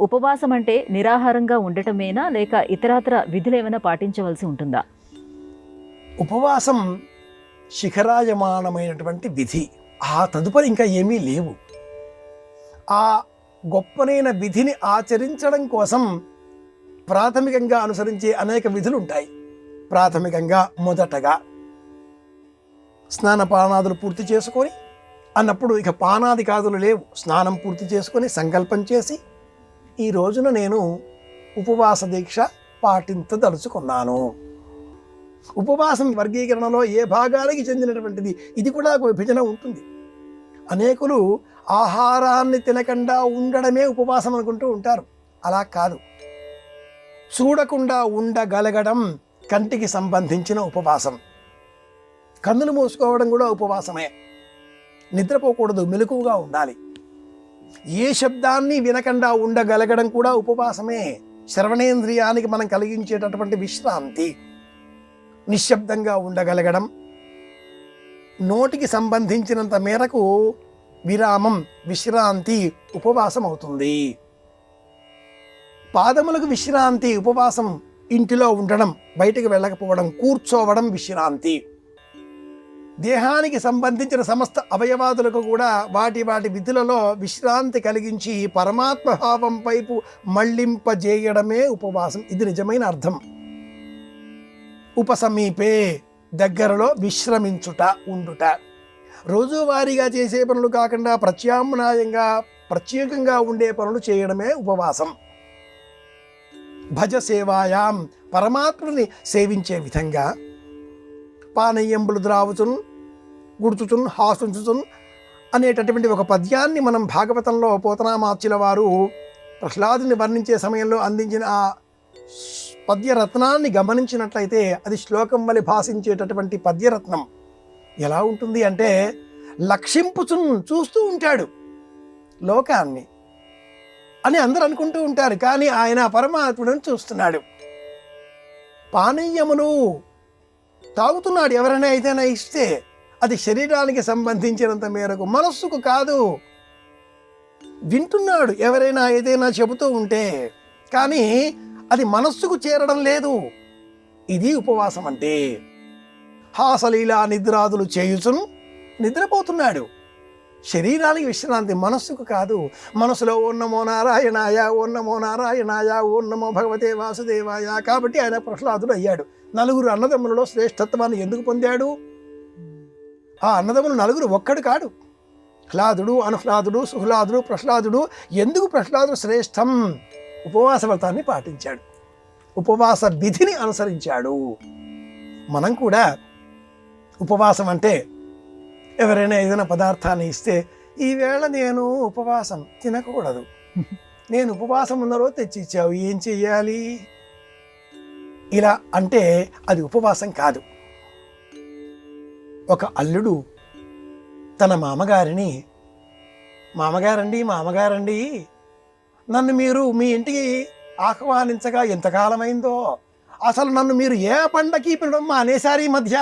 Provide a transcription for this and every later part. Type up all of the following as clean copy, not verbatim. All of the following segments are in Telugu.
ఉపవాసం అంటే నిరాహారంగా ఉండటమేనా లేక ఇతరాతర విధులేమైనా పాటించవలసి ఉంటుందా? ఉపవాసం శిఖరాయమానమైనటువంటి విధి. ఆ తదుపరి ఇంకా ఏమీ లేవు. ఆ గొప్పనైన విధిని ఆచరించడం కోసం ప్రాథమికంగా అనుసరించే అనేక విధులు ఉంటాయి. ప్రాథమికంగా మొదటగా స్నానపానాదులు పూర్తి చేసుకొని, అన్నప్పుడు ఇక పానాదికాదులు లేవు. స్నానం పూర్తి చేసుకొని సంకల్పం చేసి ఈ రోజున నేను ఉపవాస దీక్ష పాటించదలుచుకున్నాను. ఉపవాసం వర్గీకరణలో ఏ భాగానికి చెందినటువంటిది ఇది కూడా ఒక విభజన ఉంటుంది. అనేకులు ఆహారాన్ని తినకుండా ఉండడమే ఉపవాసం అనుకుంటూ ఉంటారు. అలా కాదు. చూడకుండా ఉండగలగడం కంటికి సంబంధించిన ఉపవాసం. కన్నులు మూసుకోవడం కూడా ఉపవాసమే. నిద్రపోకూడదు, మెలకువగా ఉండాలి. ఏ శబ్దాన్ని వినకుండా ఉండగలగడం కూడా ఉపవాసమే. శ్రవణేంద్రియానికి మనం కలిగించేటటువంటి విశ్రాంతి. నిశ్శబ్దంగా ఉండగలగడం, నోటికి సంబంధించినంత మేరకు విరామం, విశ్రాంతి ఉపవాసం అవుతుంది. పాదములకు విశ్రాంతి ఉపవాసం. ఇంటిలో ఉండడం, బయటికి వెళ్ళకపోవడం, కూర్చోవడం విశ్రాంతి. దేహానికి సంబంధించిన సమస్త అవయవాదులకు కూడా వాటి వాటి విధులలో విశ్రాంతి కలిగించి పరమాత్మ భావం వైపు మళ్లింపజేయడమే ఉపవాసం. ఇది నిజమైన అర్థం. ఉపసమీపే, దగ్గరలో విశ్రమించుట, ఉండుట. రోజువారీగా చేసే పనులు కాకుండా ప్రత్యామ్నాయంగా ప్రత్యేకంగా ఉండే పనులు చేయడమే ఉపవాసం. భజ సేవాయాం, పరమాత్మని సేవించే విధంగా పానీయంబులు ద్రావుచున్ గుడుచుచున్ హాసుంచుచున్ అనేటటువంటి ఒక పద్యాన్ని మనం భాగవతంలో పోతనామాచ్యుల వారు ప్రహ్లాదుని వర్ణించే సమయంలో అందించిన ఆ పద్యరత్నాన్ని గమనించినట్లయితే అది శ్లోకం వలె భాషించేటటువంటి పద్యరత్నం. ఎలా ఉంటుంది అంటే లక్షింపుచున్, చూస్తూ ఉంటాడు లోకాన్ని అని అందరూ అనుకుంటూ ఉంటారు. కానీ ఆయన పరమాత్ముడిని చూస్తున్నాడు. పానీయములు తాగుతున్నాడు. ఎవరైనా ఏదైనా ఇస్తే అది శరీరానికి సంబంధించినంత మేరకు, మనస్సుకు కాదు. వింటున్నాడు ఎవరైనా ఏదైనా చెబుతూ ఉంటే, కానీ అది మనస్సుకు చేరడం లేదు. ఇది ఉపవాసం అంటే. హాసలీలా నిద్రాదులు చేయుచును, నిద్రపోతున్నాడు. శరీరానికి విశ్రాంతి, మనస్సుకు కాదు. మనసులో ఓం నమో నారాయణాయ, ఓం నమో నారాయణాయ, ఓం నమో భగవతే వాసుదేవాయ. కాబట్టి ఆయన ప్రహ్లాదుడు అయ్యాడు. నలుగురు అన్నదమ్ములలో శ్రేష్ఠత్వాన్ని ఎందుకు పొందాడు? ఆ అన్నదమ్ములు నలుగురు ఒక్కడు కాడు. హ్లాదుడు, అనుహ్లాదుడు, సుహ్లాదుడు, ప్రహ్లాదుడు. ఎందుకు ప్రహ్లాదుడు శ్రేష్టం? ఉపవాస వ్రతాన్ని పాటించాడు, ఉపవాస విధిని అనుసరించాడు. మనం కూడా ఉపవాసం అంటే ఎవరైనా ఏదైనా పదార్థాన్ని ఇస్తే, ఈవేళ నేను ఉపవాసం తినకూడదు, నేను ఉపవాసం ఉన్న రోజు తెచ్చి ఇచ్చావు, ఏం చెయ్యాలి? ఇలా అంటే అది ఉపవాసం కాదు. ఒక అల్లుడు తన మామగారిని, మామగారండి నన్ను మీరు మీ ఇంటికి ఆహ్వానించగా ఎంతకాలమైందో, అసలు నన్ను మీరు ఏ పండగకి పిలవడం మానేశారు ఈ మధ్య.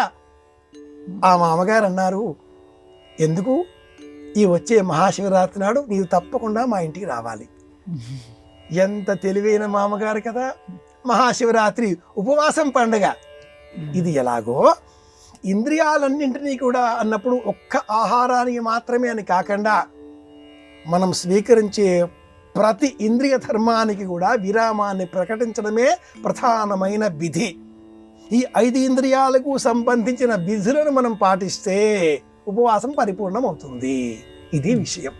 ఆ మామగారు అన్నారు, ఎందుకు? ఈ వచ్చే మహాశివరాత్రి నాడు నీవు తప్పకుండా మా ఇంటికి రావాలి. ఎంత తెలివైన మామగారు కదా. మహాశివరాత్రి ఉపవాసం పండుగ. ఇది ఎలాగో ఇంద్రియాలన్నింటినీ కూడా అన్నప్పుడు ఒక్క ఆహారానికి మాత్రమే అని కాకుండా మనం స్వీకరించే ప్రతి ఇంద్రియ ధర్మానికి కూడా విరామాన్ని ప్రకటించడమే ప్రధానమైన విధి. ఈ 5 ఇంద్రియాలకు సంబంధించిన విధులను మనం పాటిస్తే ఉపవాసం పరిపూర్ణమవుతుంది. ఇది విషయం.